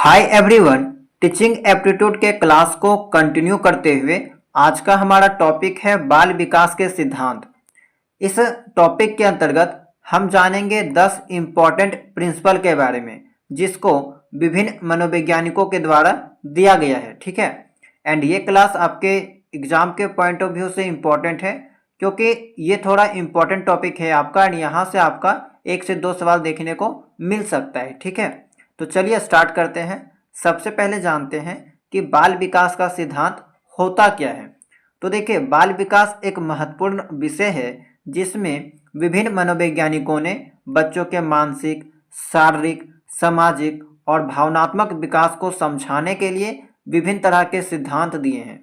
Hi everyone. Teaching aptitude के class को continue करते हुए आज का हमारा टॉपिक है बाल विकास के सिद्धांत। इस टॉपिक के अंतर्गत हम जानेंगे 10 इम्पॉर्टेंट प्रिंसिपल के बारे में जिसको विभिन्न मनोवैज्ञानिकों के द्वारा दिया गया है। ठीक है। एंड ये क्लास आपके एग्जाम के पॉइंट ऑफ व्यू से इम्पॉर्टेंट है क्योंकि ये थोड़ा इम्पॉर्टेंट टॉपिक है आपका एंड यहाँ से आपका 1 से 2 सवाल देखने को मिल सकता है। ठीक है, तो चलिए स्टार्ट करते हैं। सबसे पहले जानते हैं कि बाल विकास का सिद्धांत होता क्या है। तो देखिए, बाल विकास एक महत्वपूर्ण विषय है जिसमें विभिन्न मनोवैज्ञानिकों ने बच्चों के मानसिक, शारीरिक, सामाजिक और भावनात्मक विकास को समझाने के लिए विभिन्न तरह के सिद्धांत दिए हैं।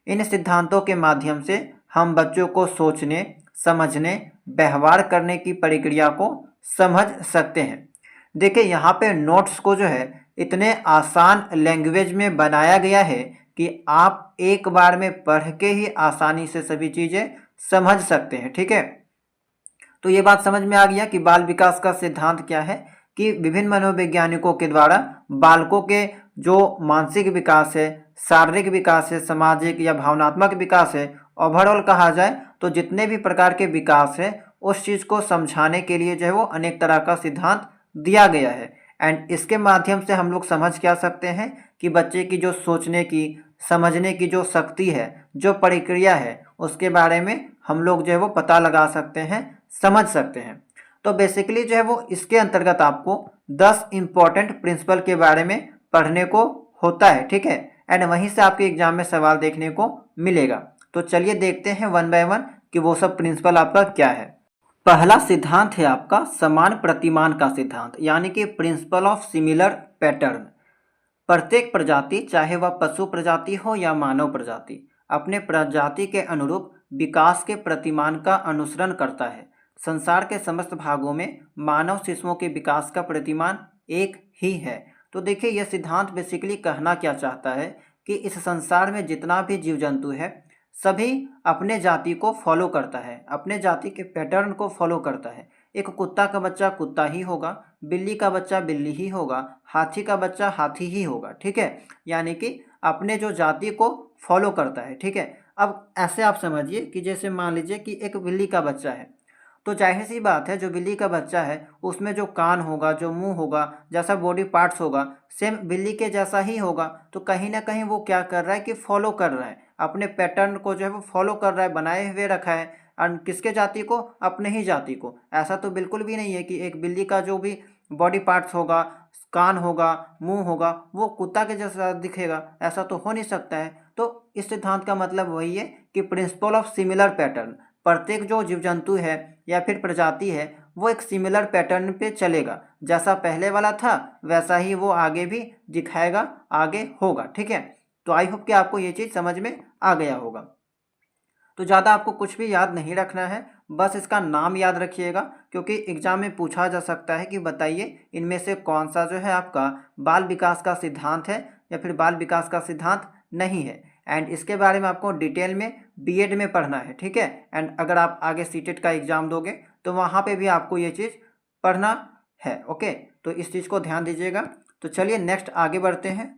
इन सिद्धांतों के माध्यम से हम बच्चों को सोचने, समझने, व्यवहार करने की प्रक्रिया को समझ सकते हैं। देखिए, यहाँ पे नोट्स को जो है इतने आसान लैंग्वेज में बनाया गया है कि आप एक बार में पढ़ के ही आसानी से सभी चीज़ें समझ सकते हैं। ठीक है, तो ये बात समझ में आ गया कि बाल विकास का सिद्धांत क्या है कि विभिन्न मनोवैज्ञानिकों के द्वारा बालकों के जो मानसिक विकास है, शारीरिक विकास है, सामाजिक या भावनात्मक विकास है, ओवरऑल कहा जाए तो जितने भी प्रकार के विकास है उस चीज़ को समझाने के लिए जो है वो अनेक तरह का सिद्धांत दिया गया है। एंड इसके माध्यम से हम लोग समझ क्या सकते हैं कि बच्चे की जो सोचने की, समझने की जो शक्ति है, जो प्रक्रिया है, उसके बारे में हम लोग जो है वो पता लगा सकते हैं, समझ सकते हैं। तो बेसिकली जो है वो इसके अंतर्गत आपको 10 इम्पॉर्टेंट प्रिंसिपल के बारे में पढ़ने को होता है। ठीक है, एंड वहीं से आपके एग्जाम में सवाल देखने को मिलेगा। तो चलिए देखते हैं वन बाय वन कि वो सब प्रिंसिपल आपका क्या है। पहला सिद्धांत है आपका समान प्रतिमान का सिद्धांत, यानी कि प्रिंसिपल ऑफ सिमिलर पैटर्न। प्रत्येक प्रजाति, चाहे वह पशु प्रजाति हो या मानव प्रजाति, अपने प्रजाति के अनुरूप विकास के प्रतिमान का अनुसरण करता है। संसार के समस्त भागों में मानव शिशुओं के विकास का प्रतिमान एक ही है। तो देखिए, यह सिद्धांत बेसिकली कहना क्या चाहता है कि इस संसार में जितना भी जीव जंतु है सभी अपने जाति को फॉलो करता है, अपने जाति के पैटर्न को फॉलो करता है। एक कुत्ता का बच्चा कुत्ता ही होगा, बिल्ली का बच्चा बिल्ली ही होगा, हाथी का बच्चा हाथी ही होगा। ठीक है, यानी कि अपने जो जाति को फॉलो करता है। ठीक है, अब ऐसे आप समझिए कि जैसे मान लीजिए कि एक बिल्ली का बच्चा है, तो जाहिर सी बात है जो बिल्ली का बच्चा है उसमें जो कान होगा, जो मुंह होगा, जैसा बॉडी पार्ट्स होगा, सेम बिल्ली के जैसा ही होगा। तो कहीं ना कहीं वो क्या कर रहा है कि फॉलो कर रहा है, अपने पैटर्न को जो है वो फॉलो कर रहा है, बनाए हुए रखा है। और किसके जाति को? अपने ही जाति को। ऐसा तो बिल्कुल भी नहीं है कि एक बिल्ली का जो भी बॉडी पार्ट्स होगा, कान होगा, मुंह होगा, वो कुत्ता के जैसा दिखेगा, ऐसा तो हो नहीं सकता है। तो इस सिद्धांत का मतलब वही है कि प्रिंसिपल ऑफ सिमिलर पैटर्न, प्रत्येक जो जीव जंतु है या फिर प्रजाति है वो एक सिमिलर पैटर्न पे चलेगा, जैसा पहले वाला था वैसा ही वो आगे भी दिखाएगा, आगे होगा। ठीक है, तो आई होप कि आपको ये चीज़ समझ में आ गया होगा। तो ज़्यादा आपको कुछ भी याद नहीं रखना है, बस इसका नाम याद रखिएगा क्योंकि एग्जाम में पूछा जा सकता है कि बताइए इनमें से कौन सा जो है आपका बाल विकास का सिद्धांत है या फिर बाल विकास का सिद्धांत नहीं है। एंड इसके बारे में आपको डिटेल में बीएड में पढ़ना है। ठीक है, एंड अगर आप आगे सीटेट का एग्ज़ाम दोगे तो वहाँ पे भी आपको ये चीज़ पढ़ना है। ओके, तो इस चीज़ को ध्यान दीजिएगा। तो चलिए नेक्स्ट आगे बढ़ते हैं।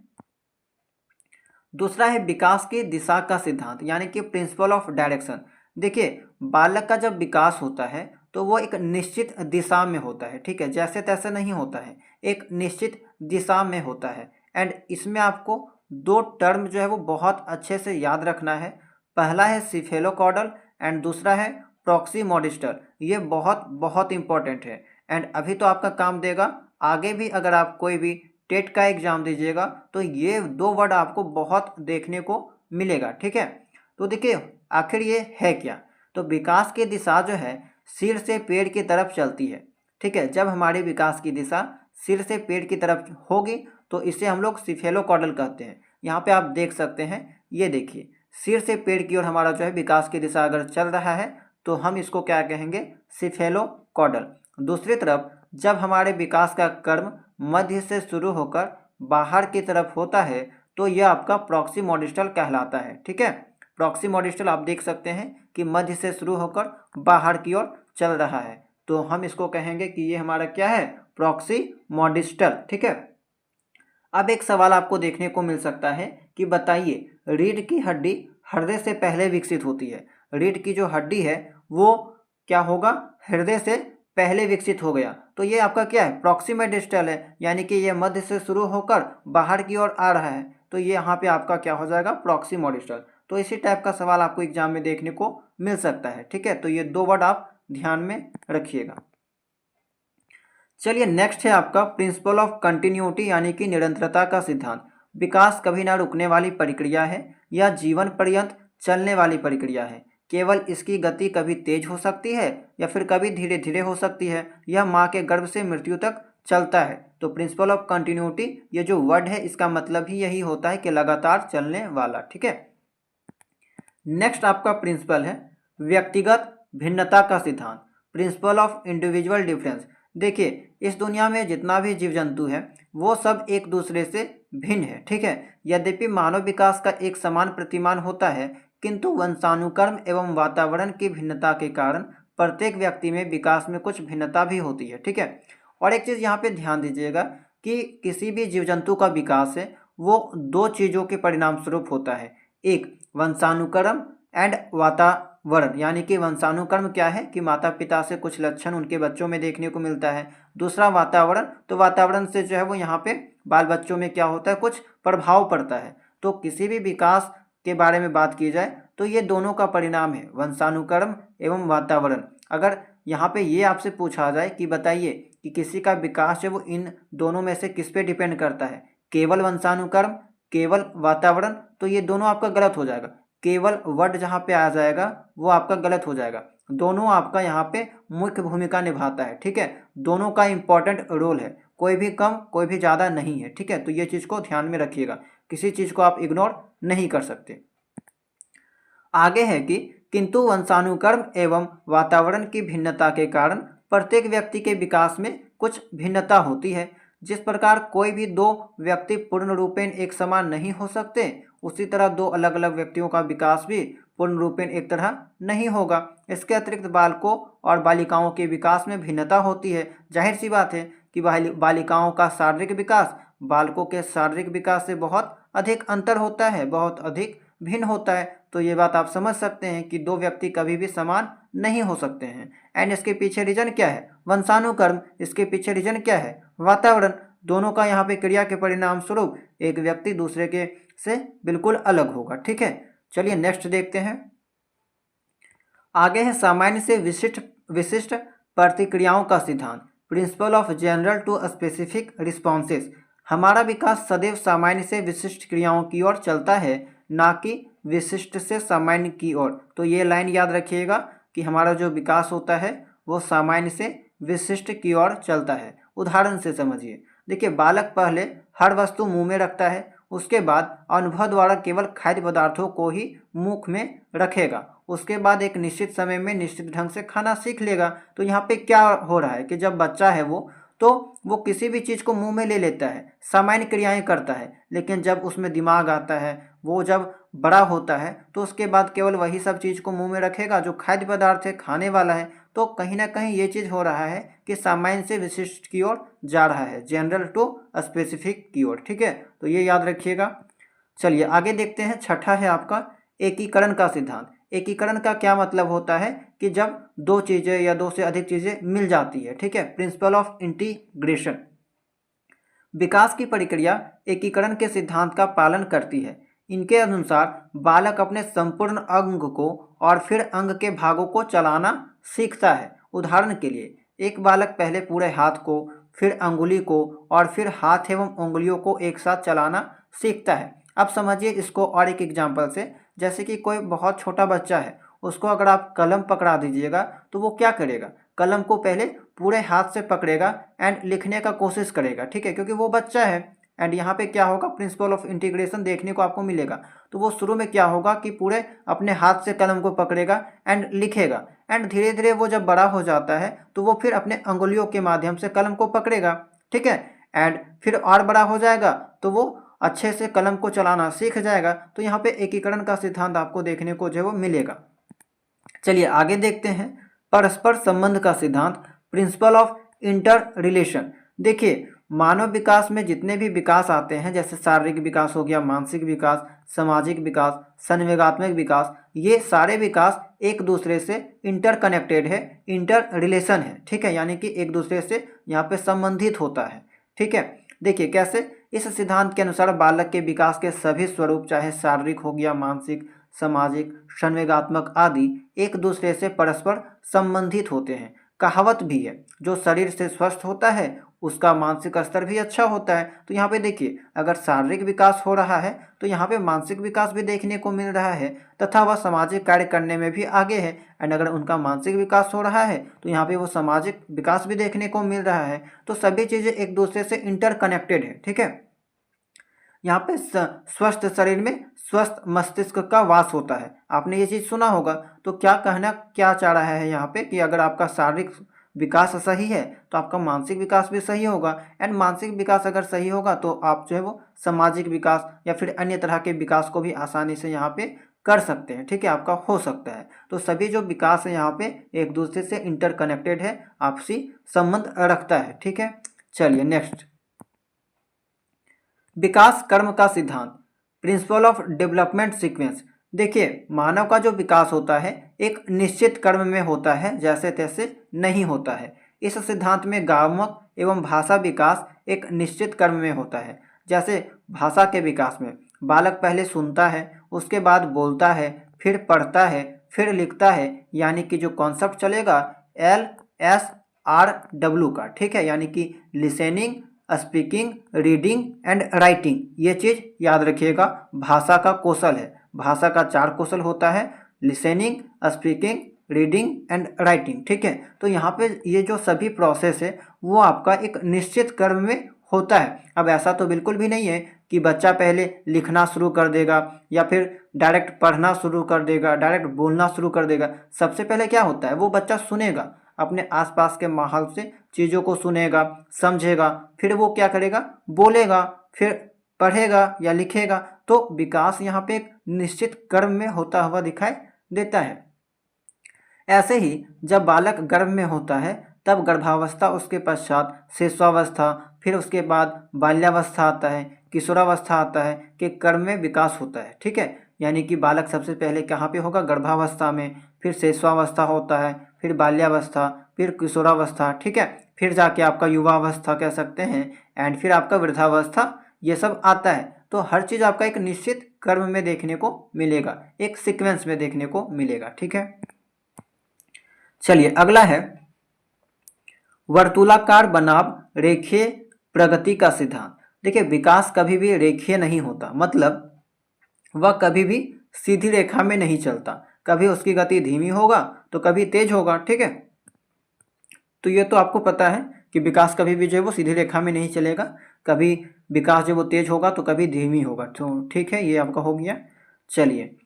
दूसरा है विकास की दिशा का सिद्धांत, यानी कि प्रिंसिपल ऑफ डायरेक्शन। देखिए, बालक का जब विकास होता है तो वो एक निश्चित दिशा में होता है। ठीक है, जैसे तैसे नहीं होता है, एक निश्चित दिशा में होता है। एंड इसमें आपको 2 टर्म जो है वो बहुत अच्छे से याद रखना है। पहला है सिफेलोकॉडल एंड दूसरा है प्रॉक्सिमोडिस्टल। ये बहुत बहुत इंपॉर्टेंट है एंड अभी तो आपका काम देगा, आगे भी अगर आप कोई भी टेट का एग्जाम दीजिएगा तो ये 2 वर्ड आपको बहुत देखने को मिलेगा। ठीक है, तो देखिए आखिर ये है क्या। तो विकास की दिशा जो है सिर से पेड़ की तरफ चलती है। ठीक है, जब हमारे विकास की दिशा सिर से पेड़ की तरफ होगी तो इसे हम लोग सिफेलोकॉडल कहते हैं। यहाँ पे आप देख सकते हैं, ये देखिए सिर से पेड़ की ओर हमारा जो है विकास की दिशा अगर चल रहा है तो हम इसको क्या कहेंगे? सिफेलोकॉडल। दूसरी तरफ जब हमारे विकास का क्रम मध्य से शुरू होकर बाहर की तरफ होता है तो यह आपका प्रॉक्सिमोडिस्टल कहलाता है। ठीक है, प्रॉक्सिमोडिस्टल आप देख सकते हैं कि मध्य से शुरू होकर बाहर की ओर चल रहा है, तो हम इसको कहेंगे कि ये हमारा क्या है? प्रॉक्सिमोडिस्टल। ठीक है, अब एक सवाल आपको देखने को मिल सकता है कि बताइए, रीढ़ की हड्डी हृदय से पहले विकसित होती है। रीढ़ की जो हड्डी है वो क्या होगा, हृदय से पहले विकसित हो गया। तो ये आपका क्या है, प्रॉक्सिमल डिस्टल है, यानी कि ये मध्य से शुरू होकर बाहर की ओर आ रहा है। तो ये यहाँ पे आपका क्या हो जाएगा, प्रॉक्सिमल डिस्टल। तो इसी टाइप का सवाल आपको एग्जाम में देखने को मिल सकता है। ठीक है, तो ये 2 वर्ड आप ध्यान में रखिएगा। चलिए नेक्स्ट है आपका प्रिंसिपल ऑफ कंटिन्यूटी, यानी कि निरंतरता का सिद्धांत। विकास कभी ना रुकने वाली प्रक्रिया है, यह जीवन पर्यंत चलने वाली प्रक्रिया है। केवल इसकी गति कभी तेज हो सकती है या फिर कभी धीरे धीरे हो सकती है। यह माँ के गर्भ से मृत्यु तक चलता है। तो प्रिंसिपल ऑफ कंटिन्यूटी ये जो वर्ड है इसका मतलब ही यही होता है कि लगातार चलने वाला। ठीक है, नेक्स्ट आपका प्रिंसिपल है व्यक्तिगत भिन्नता का सिद्धांत, प्रिंसिपल ऑफ इंडिविजुअल डिफरेंस। देखिए, इस दुनिया में जितना भी जीव जंतु है वो सब एक दूसरे से भिन्न है। ठीक है, यद्यपि मानव विकास का एक समान प्रतिमान होता है, किंतु वंशानुक्रम एवं वातावरण की भिन्नता के कारण प्रत्येक व्यक्ति में विकास में कुछ भिन्नता भी होती है। ठीक है, और एक चीज़ यहाँ पे ध्यान दीजिएगा कि किसी भी जीव जंतु का विकास है वो 2 चीज़ों के परिणाम स्वरूप होता है। एक वंशानुक्रम एंड वातावरण, यानी कि वंशानुक्रम क्या है कि माता पिता से कुछ लक्षण उनके बच्चों में देखने को मिलता है। दूसरा वातावरण, तो वातावरण से जो है वो यहाँ पे बाल बच्चों में क्या होता है, कुछ प्रभाव पड़ता है। तो किसी भी विकास के बारे में बात की जाए तो ये दोनों का परिणाम है, वंशानुक्रम एवं वातावरण। अगर यहाँ पे ये आपसे पूछा जाए कि बताइए कि किसी का विकास है वो इन दोनों में से किस पे डिपेंड करता है, केवल वंशानुक्रम केवल वातावरण, तो ये दोनों आपका गलत हो जाएगा। केवल वर्ड जहाँ पे आ जाएगा वो आपका गलत हो जाएगा। दोनों आपका यहाँ पे मुख्य भूमिका निभाता है। ठीक है, दोनों का इंपॉर्टेंट रोल है, कोई भी कम कोई भी ज़्यादा नहीं है। ठीक है, तो ये चीज़ को ध्यान में रखिएगा, किसी चीज़ को आप इग्नोर नहीं कर सकते। आगे है कि किंतु वंशानुक्रम एवं वातावरण की भिन्नता के कारण प्रत्येक व्यक्ति के विकास में कुछ भिन्नता होती है। जिस प्रकार कोई भी 2 व्यक्ति पूर्ण रूपेण एक समान नहीं हो सकते, उसी तरह 2 अलग अलग व्यक्तियों का विकास भी पूर्ण रूपेण एक तरह नहीं होगा। इसके अतिरिक्त बालकों और बालिकाओं के विकास में भिन्नता होती है। जाहिर सी बात है कि बालिकाओं का शारीरिक विकास बालकों के शारीरिक विकास से बहुत अधिक अंतर होता है, बहुत अधिक भिन्न होता है। तो ये बात आप समझ सकते हैं कि 2 व्यक्ति कभी भी समान नहीं हो सकते हैं। एंड इसके पीछे रीजन क्या है, वंशानुक्रम। इसके पीछे रीजन क्या है, वातावरण। दोनों का यहाँ पे क्रिया के परिणाम स्वरूप एक व्यक्ति दूसरे के से बिल्कुल अलग होगा। ठीक है, चलिए नेक्स्ट देखते हैं। आगे है सामान्य से विशिष्ट विशिष्ट प्रतिक्रियाओं का सिद्धांत, principle of general to specific responses. हमारा विकास सदैव सामान्य से विशिष्ट क्रियाओं की ओर चलता है, ना कि विशिष्ट से सामान्य की ओर। तो ये लाइन याद रखिएगा कि हमारा जो विकास होता है वो सामान्य से विशिष्ट की ओर चलता है। उदाहरण से समझिए, देखिए बालक पहले हर वस्तु मुंह में रखता है, उसके बाद अनुभव द्वारा केवल खाद्य पदार्थों को ही मुख में रखेगा, उसके बाद एक निश्चित समय में निश्चित ढंग से खाना सीख लेगा। तो यहाँ पे क्या हो रहा है कि जब बच्चा है वो किसी भी चीज़ को मुंह में ले लेता है, सामान्य क्रियाएं करता है, लेकिन जब उसमें दिमाग आता है, वो जब बड़ा होता है तो उसके बाद केवल वही सब चीज़ को मुंह में रखेगा जो खाद्य पदार्थ है, खाने वाला है। तो कहीं ना कहीं ये चीज़ हो रहा है कि सामान्य से विशिष्ट की ओर जा रहा है, जनरल टू स्पेसिफिक की ओर। ठीक है, तो ये याद रखिएगा। चलिए आगे देखते हैं। छठा है आपका एकीकरण का सिद्धांत। एकीकरण का क्या मतलब होता है कि जब 2 चीज़ें या 2 से अधिक चीज़ें मिल जाती है। ठीक है, प्रिंसिपल ऑफ इंटीग्रेशन। विकास की प्रक्रिया एकीकरण के सिद्धांत का पालन करती है। इनके अनुसार बालक अपने संपूर्ण अंग को और फिर अंग के भागों को चलाना सीखता है। उदाहरण के लिए, एक बालक पहले पूरे हाथ को, फिर अंगुली को और फिर हाथ एवं उंगलियों को एक साथ चलाना सीखता है। अब समझिए इसको और एक एग्जाम्पल से, जैसे कि कोई बहुत छोटा बच्चा है, उसको अगर आप कलम पकड़ा दीजिएगा तो वो क्या करेगा, कलम को पहले पूरे हाथ से पकड़ेगा एंड लिखने का कोशिश करेगा। ठीक है, क्योंकि वो बच्चा है। एंड यहाँ पे क्या होगा, प्रिंसिपल ऑफ इंटीग्रेशन देखने को आपको मिलेगा। तो वो शुरू में क्या होगा कि पूरे अपने हाथ से कलम को पकड़ेगा एंड लिखेगा, एंड धीरे धीरे वो जब बड़ा हो जाता है तो वो फिर अपने अंगुलियों के माध्यम से कलम को पकड़ेगा। ठीक है, एंड फिर और बड़ा हो जाएगा तो वो अच्छे से कलम को चलाना सीख जाएगा। तो यहाँ पे एकीकरण का सिद्धांत आपको देखने को जो है वो मिलेगा। चलिए आगे देखते हैं। परस्पर संबंध का सिद्धांत, प्रिंसिपल ऑफ इंटर रिलेशन। देखिए मानव विकास में जितने भी विकास आते हैं, जैसे शारीरिक विकास हो गया, मानसिक विकास, सामाजिक विकास, संवेगात्मक विकास, ये सारे विकास एक दूसरे से इंटरकनेक्टेड है, इंटर रिलेशन है, ठीक है, यानी कि एक दूसरे से यहाँ पे संबंधित होता है, ठीक है। देखिए कैसे, इस सिद्धांत के अनुसार बालक के विकास के सभी स्वरूप, चाहे शारीरिक हो गया, मानसिक, सामाजिक, संवेगात्मक आदि, एक दूसरे से परस्पर संबंधित होते हैं। कहावत भी है, जो शरीर से स्वस्थ होता है उसका मानसिक स्तर भी अच्छा होता है। तो यहाँ पे देखिए, अगर शारीरिक विकास हो रहा है तो यहाँ पे मानसिक विकास भी देखने को मिल रहा है, तथा वह सामाजिक कार्य करने में भी आगे है। एंड अगर उनका मानसिक विकास हो रहा है तो यहाँ पे वो सामाजिक विकास भी देखने को मिल रहा है। तो सभी चीज़ें एक दूसरे से इंटरकनेक्टेड है, ठीक है। यहाँ पे स्वस्थ शरीर में स्वस्थ मस्तिष्क का वास होता है, आपने ये चीज़ सुना होगा। तो क्या चाह रहा है यहाँ पे कि अगर आपका शारीरिक विकास सही है तो आपका मानसिक विकास भी सही होगा, एंड मानसिक विकास अगर सही होगा तो आप जो है वो सामाजिक विकास या फिर अन्य तरह के विकास को भी आसानी से यहाँ पे कर सकते हैं, ठीक है, आपका हो सकता है। तो सभी जो विकास है यहाँ पे एक दूसरे से इंटरकनेक्टेड है, आपसी संबंध रखता है, ठीक है। चलिए नेक्स्ट, विकास कर्म का सिद्धांत, प्रिंसिपल ऑफ डेवलपमेंट सीक्वेंस। देखिए, मानव का जो विकास होता है एक निश्चित क्रम में होता है, जैसे तैसे नहीं होता है। इस सिद्धांत में गामक एवं भाषा विकास एक निश्चित क्रम में होता है। जैसे भाषा के विकास में बालक पहले सुनता है, उसके बाद बोलता है, फिर पढ़ता है, फिर लिखता है, यानी कि जो कॉन्सेप्ट चलेगा LSRW का, ठीक है, यानी कि listening, speaking, reading and writing, ये चीज़ याद रखिएगा, भाषा का कौशल है। भाषा का 4 कौशल होता है, listening, speaking, reading and writing, ठीक है। तो यहाँ पे ये जो सभी प्रोसेस है वो आपका एक निश्चित क्रम में होता है। अब ऐसा तो बिल्कुल भी नहीं है कि बच्चा पहले लिखना शुरू कर देगा या फिर डायरेक्ट पढ़ना शुरू कर देगा, डायरेक्ट बोलना शुरू कर देगा। सबसे पहले क्या होता है, वो बच्चा सुनेगा, अपने आसपास के माहौल से चीज़ों को सुनेगा, समझेगा, फिर वो क्या करेगा, बोलेगा, फिर पढ़ेगा या लिखेगा। तो विकास यहाँ पे एक निश्चित क्रम में होता हुआ दिखाई देता है। ऐसे ही जब बालक गर्भ में होता है तब गर्भावस्था, उसके पश्चात शिशुअवस्था, फिर उसके बाद बाल्यावस्था आता है, किशोरावस्था आता है, कि क्रम में विकास होता है, ठीक है। यानी कि बालक सबसे पहले कहाँ पे होगा, गर्भावस्था में, फिर शिशुअवस्था होता है, फिर बाल्यावस्था, फिर किशोरावस्था, ठीक है, फिर जाके आपका युवावस्था कह सकते हैं, एंड फिर आपका वृद्धावस्था, ये सब आता है। तो हर चीज़ आपका एक निश्चित क्रम में देखने को मिलेगा, एक सीक्वेंस में देखने को मिलेगा, ठीक है। चलिए अगला है वर्तुलाकार बनाम रेखीय प्रगति का सिद्धांत। देखिए, विकास कभी भी रेखीय नहीं होता, मतलब वह कभी भी सीधी रेखा में नहीं चलता, कभी उसकी गति धीमी होगा तो कभी तेज होगा, ठीक है। तो ये तो आपको पता है कि विकास कभी भी जो है वो सीधी रेखा में नहीं चलेगा, कभी विकास जो वो तेज होगा तो कभी धीमी होगा, तो ठीक है, ये आपका हो गया। चलिए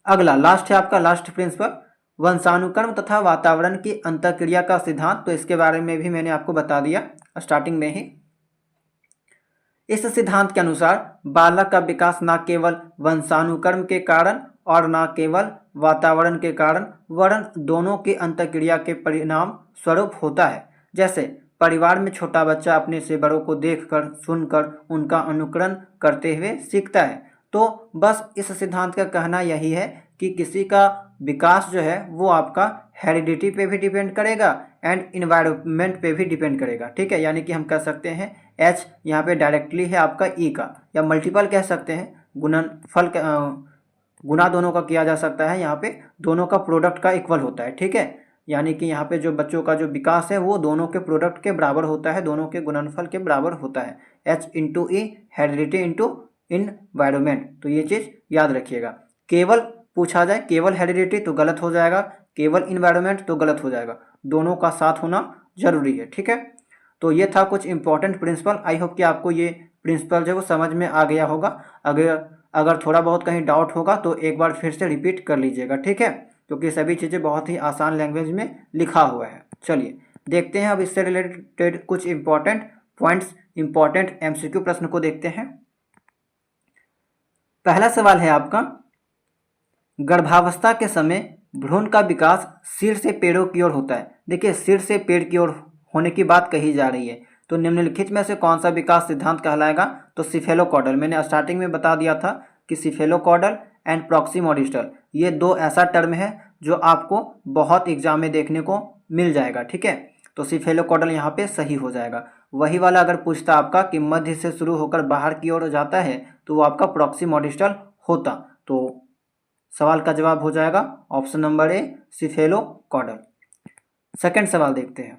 अगला लास्ट है आपका लास्ट प्रिंसिपल, वंशानुक्रम तथा वातावरण की अंतःक्रिया का सिद्धांत। तो इसके बारे में भी मैंने आपको बता दिया स्टार्टिंग में ही। इस सिद्धांत के अनुसार बालक का विकास न केवल वंशानुक्रम के कारण और न केवल वातावरण के कारण, वरन दोनों की अंतःक्रिया के परिणाम स्वरूप होता है। जैसे परिवार में छोटा बच्चा अपने से बड़ों को देखकर, सुनकर उनका अनुकरण करते हुए सीखता है। तो बस इस सिद्धांत का कहना यही है कि किसी का विकास जो है वो आपका हेरिडिटी पे भी डिपेंड करेगा एंड इन्वायरमेंट पे भी डिपेंड करेगा, ठीक है। यानी कि हम कह सकते हैं एच यहाँ पे डायरेक्टली है आपका ई का, या मल्टीपल कह सकते हैं, गुणनफल गुना दोनों का किया जा सकता है, यहाँ पे दोनों का प्रोडक्ट का इक्वल होता है, ठीक है। यानी कि यहाँ पे जो बच्चों का जो विकास है वो दोनों के प्रोडक्ट के बराबर होता है, दोनों के गुणनफल के बराबर होता है, एच इंटू ई, हेरिडिटी इंटू इन्वायरमेंट। तो ये चीज़ याद रखिएगा। केवल पूछा जाए केवल हेरिडिटी तो गलत हो जाएगा, केवल इन्वायरमेंट तो गलत हो जाएगा, दोनों का साथ होना जरूरी है, ठीक है। तो ये था कुछ इंपॉर्टेंट प्रिंसिपल। आई होप कि आपको ये प्रिंसिपल जो है वो समझ में आ गया होगा। अगर थोड़ा बहुत कहीं डाउट होगा तो एक बार फिर से रिपीट कर लीजिएगा, ठीक है, क्योंकि सभी चीज़ें बहुत ही आसान लैंग्वेज में लिखा हुआ है। चलिए देखते हैं अब इससे रिलेटेड कुछ इंपॉर्टेंट पॉइंट्स, इंपॉर्टेंट एमसीक्यू प्रश्न को देखते हैं। पहला सवाल है आपका, गर्भावस्था के समय भ्रूण का विकास सिर से पेड़ों की ओर होता है। देखिए, सिर से पेड़ की ओर होने की बात कही जा रही है, तो निम्नलिखित में से कौन सा विकास सिद्धांत कहलाएगा? तो सिफेलोकॉडल। मैंने स्टार्टिंग में बता दिया था कि सिफेलोकॉडल एंड प्रॉक्सिमोडिस्टल ये दो ऐसा टर्म है जो आपको बहुत एग्जाम में देखने को मिल जाएगा। ठीक है, तो सिफेलोकॉडल यहाँ पे सही हो जाएगा। वही वाला अगर पूछता आपका कि मध्य से शुरू होकर बाहर की ओर जाता है तो वो आपका प्रॉक्सिमोडिस्टल होता, तो सवाल का जवाब हो जाएगा option number A, cephalocaudal. Second सवाल देखते हैं।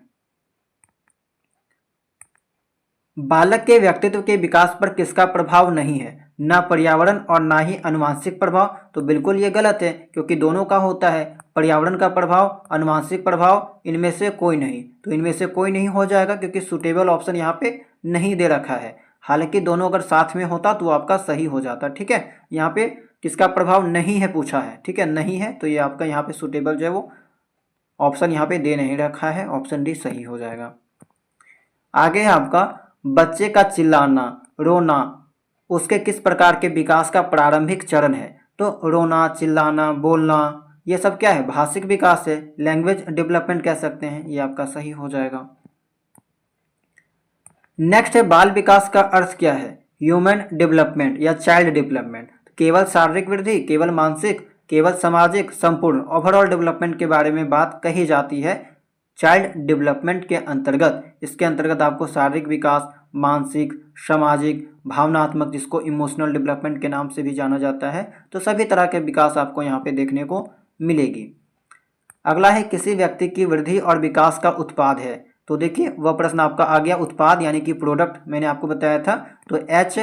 बालक के व्यक्तित्व के विकास पर किसका प्रभाव नहीं है? ना पर्यावरण और ना ही अनुवांशिक प्रभाव। तो बिल्कुल ये गलत है, क्योंकि दोनों का होता है, पर्यावरण का प्रभाव, अनुवांशिक प्रभाव, इनमें से कोई नहीं। तो इनमें से कोई नहीं हो जाएगा, क्योंकि सूटेबल ऑप्शन यहाँ पे नहीं दे रखा है। हालांकि दोनों अगर साथ में होता तो आपका सही हो जाता। ठीक है, यहाँ पे किसका प्रभाव नहीं है पूछा है। ठीक है, नहीं है, तो ये आपका यहाँ पे सूटेबल जो है वो ऑप्शन यहाँ पे दे नहीं रखा है, ऑप्शन डी सही हो जाएगा। आगे है आपका बच्चे का चिल्लाना, रोना उसके किस प्रकार के विकास का प्रारंभिक चरण है? तो रोना, चिल्लाना, बोलना ये सब क्या है? भाषिक विकास है, लैंग्वेज डेवलपमेंट कह सकते हैं, ये आपका सही हो जाएगा। नेक्स्ट है बाल विकास का अर्थ क्या है? ह्यूमन डेवलपमेंट या चाइल्ड डेवलपमेंट। केवल शारीरिक वृद्धि, केवल मानसिक, केवल सामाजिक, संपूर्ण ओवरऑल डेवलपमेंट के बारे में बात कही जाती है चाइल्ड डेवलपमेंट के अंतर्गत। इसके अंतर्गत आपको शारीरिक विकास, मानसिक, सामाजिक, भावनात्मक, जिसको इमोशनल डेवलपमेंट के नाम से भी जाना जाता है, तो सभी तरह के विकास आपको यहाँ पे देखने को मिलेगी। अगला है किसी व्यक्ति की वृद्धि और विकास का उत्पाद है। तो देखिए वह प्रश्न आपका आ गया, उत्पाद यानी कि प्रोडक्ट मैंने आपको बताया था, तो एच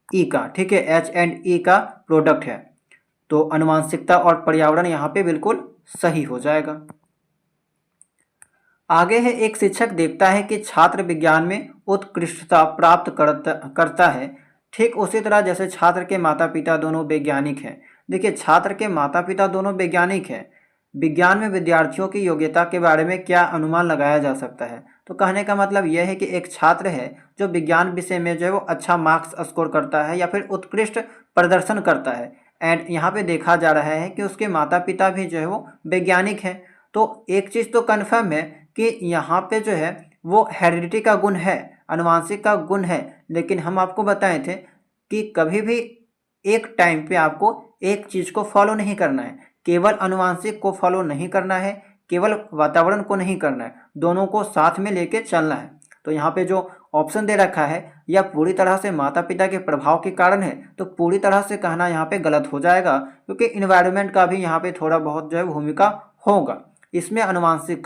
ई का, ठीक है, एच एंड ई का प्रोडक्ट है, तो अनुवांशिकता और पर्यावरण यहाँ पे बिल्कुल सही हो जाएगा। आगे है एक शिक्षक देखता है कि छात्र विज्ञान में उत्कृष्टता प्राप्त करता है, ठीक उसी तरह जैसे छात्र के माता पिता दोनों वैज्ञानिक हैं। देखिए छात्र के माता पिता दोनों वैज्ञानिक हैं, विज्ञान में विद्यार्थियों की योग्यता के बारे में क्या अनुमान लगाया जा सकता है? तो कहने का मतलब यह है कि एक छात्र है जो विज्ञान विषय में जो है वो अच्छा मार्क्स स्कोर करता है या फिर उत्कृष्ट प्रदर्शन करता है, एंड यहाँ पे देखा जा रहा है कि उसके माता पिता भी जो है वो वैज्ञानिक हैं। तो एक चीज़ तो कन्फर्म है कि यहाँ पे जो है वो हेरिडिटी का गुण है, अनुवांशिक का गुण है, लेकिन हम आपको बताए थे कि कभी भी एक टाइम पे आपको एक चीज़ को फॉलो नहीं करना है, केवल अनुवांशिक को फॉलो नहीं करना है, केवल वातावरण को नहीं करना है, दोनों को साथ में लेके चलना है। तो यहाँ पे जो ऑप्शन दे रखा है या पूरी तरह से माता पिता के प्रभाव के कारण है, तो पूरी तरह से कहना यहाँ पे गलत हो जाएगा, क्योंकि इन्वायरमेंट का भी यहाँ पे थोड़ा बहुत जो है भूमिका होगा। इसमें अनुवांशिक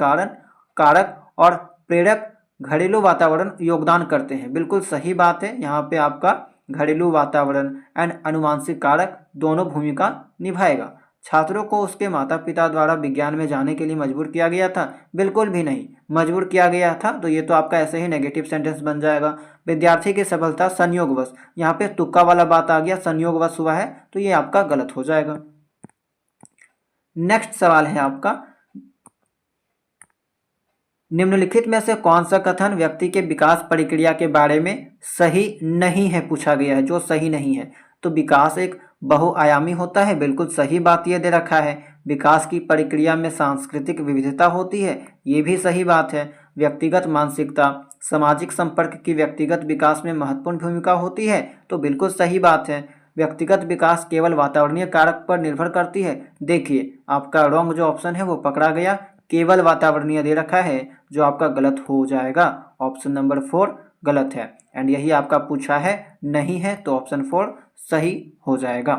कारक और प्रेरक घरेलू वातावरण योगदान करते हैं, बिल्कुल सही बात है। यहाँ पे आपका घरेलू वातावरण एंड अनुवांशिक कारक दोनों भूमिका निभाएगा। छात्रों को उसके माता पिता द्वारा विज्ञान में जाने के लिए मजबूर किया गया था? बिल्कुल भी नहीं मजबूर किया गया था, तो ये तो आपका ऐसे ही नेगेटिव सेंटेंस बन जाएगा। विद्यार्थी की सफलता संयोगवश, यहाँ पे तुक्का वाला बात आ गया, संयोगवश हुआ है, तो ये आपका गलत हो जाएगा। नेक्स्ट सवाल है आपका, निम्नलिखित में से कौन सा कथन व्यक्ति के विकास प्रक्रिया के बारे में सही नहीं है पूछा गया है, जो सही नहीं है? तो विकास एक बहुआयामी होता है, बिल्कुल सही बात ये दे रखा है। विकास की प्रक्रिया में सांस्कृतिक विविधता होती है, ये भी सही बात है। व्यक्तिगत मानसिकता, सामाजिक संपर्क की व्यक्तिगत विकास में महत्वपूर्ण भूमिका होती है, तो बिल्कुल सही बात है। व्यक्तिगत विकास केवल वातावरणीय कारक पर निर्भर करती है। देखिए आपका रॉन्ग जो ऑप्शन है वो पकड़ा गया, केवल वातावरणीय दे रखा है, जो आपका गलत हो जाएगा। ऑप्शन नंबर 4 गलत है, एंड यही आपका पूछा है नहीं है, तो ऑप्शन 4 सही हो जाएगा।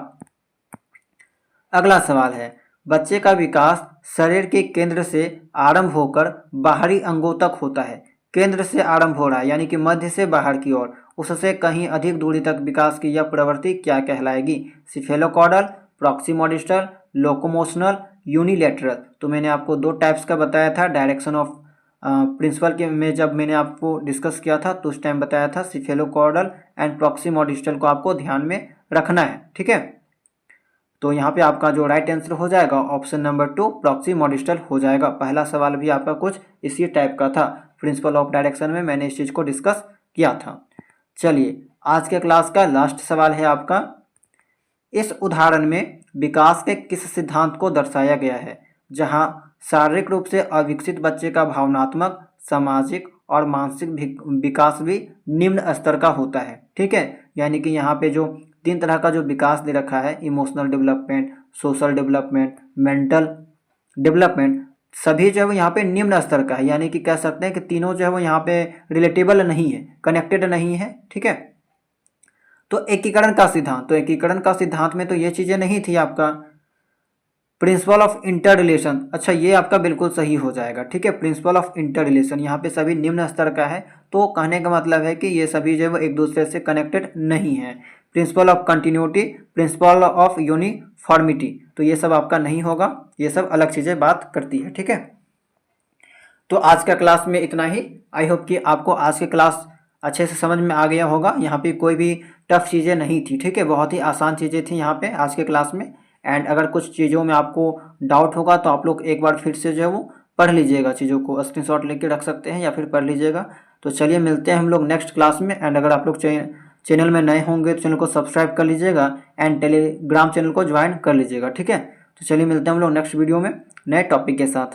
अगला सवाल है, बच्चे का विकास शरीर के केंद्र से आरंभ होकर बाहरी अंगों तक होता है। केंद्र से आरंभ हो रहा है यानी कि मध्य से बाहर की ओर, उससे कहीं अधिक दूरी तक विकास की यह प्रवृत्ति क्या कहलाएगी? Cephalocaudal, प्रॉक्सिमोडिस्टल, लोकोमोशनल, unilateral. तो मैंने आपको दो टाइप्स का बताया था, डायरेक्शन ऑफ प्रिंसिपल के में जब मैंने आपको डिस्कस किया था तो उस टाइम बताया था सिफेलोकॉडल एंड प्रॉक्सिमोडिस्टल को आपको ध्यान में रखना है। ठीक है, तो यहाँ पे आपका जो राइट आंसर हो जाएगा ऑप्शन नंबर 2 प्रॉक्सिमोडिस्टल हो जाएगा। पहला सवाल भी आपका कुछ इसी टाइप का था, प्रिंसिपल ऑफ डायरेक्शन में मैंने इस चीज़ को डिस्कस किया था। चलिए आज के क्लास का लास्ट सवाल है आपका, इस उदाहरण में विकास के किस सिद्धांत को दर्शाया गया है जहाँ शारीरिक रूप से अविकसित बच्चे का भावनात्मक, सामाजिक और मानसिक विकास भी निम्न स्तर का होता है। ठीक है, यानी कि यहाँ पे जो 3 तरह का जो विकास दे रखा है, emotional development, social development, mental development, सभी जो है वो यहाँ पे निम्न स्तर का है। यानी कि कह सकते हैं कि तीनों जो है वो यहाँ पे रिलेटेबल नहीं है, कनेक्टेड नहीं है। ठीक है, तो एकीकरण का सिद्धांत में तो ये चीज़ें नहीं थी आपका। प्रिंसिपल ऑफ इंटर रिलेशन, अच्छा ये आपका बिल्कुल सही हो जाएगा। ठीक है, प्रिंसिपल ऑफ इंटर रिलेशन यहाँ पे सभी निम्न स्तर का है, तो कहने का मतलब है कि ये सभी जो है वो एक दूसरे से कनेक्टेड नहीं है। Principle of continuity, principle of uniformity, तो ये सब आपका नहीं होगा, ये सब अलग चीज़ें बात करती है। ठीक है, तो आज का क्लास में इतना ही। आई होप कि आपको आज की क्लास अच्छे से समझ में आ गया होगा। यहाँ पे कोई भी टफ चीज़ें नहीं थी। ठीक है, बहुत ही आसान चीज़ें थी यहाँ पे आज के क्लास में। एंड अगर कुछ चीज़ों में आपको डाउट होगा तो आप लोग एक बार फिर से जो है वो पढ़ लीजिएगा, चीज़ों को स्क्रीनशॉट लेके रख सकते हैं या फिर पढ़ लीजिएगा। तो चलिए मिलते हैं हम लोग नेक्स्ट क्लास में। एंड अगर आप लोग चैनल में नए होंगे तो चैनल को सब्सक्राइब कर लीजिएगा एंड टेलीग्राम चैनल को ज्वाइन कर लीजिएगा। ठीक है, तो चलिए मिलते हैं हम लोग नेक्स्ट वीडियो में नए टॉपिक के साथ।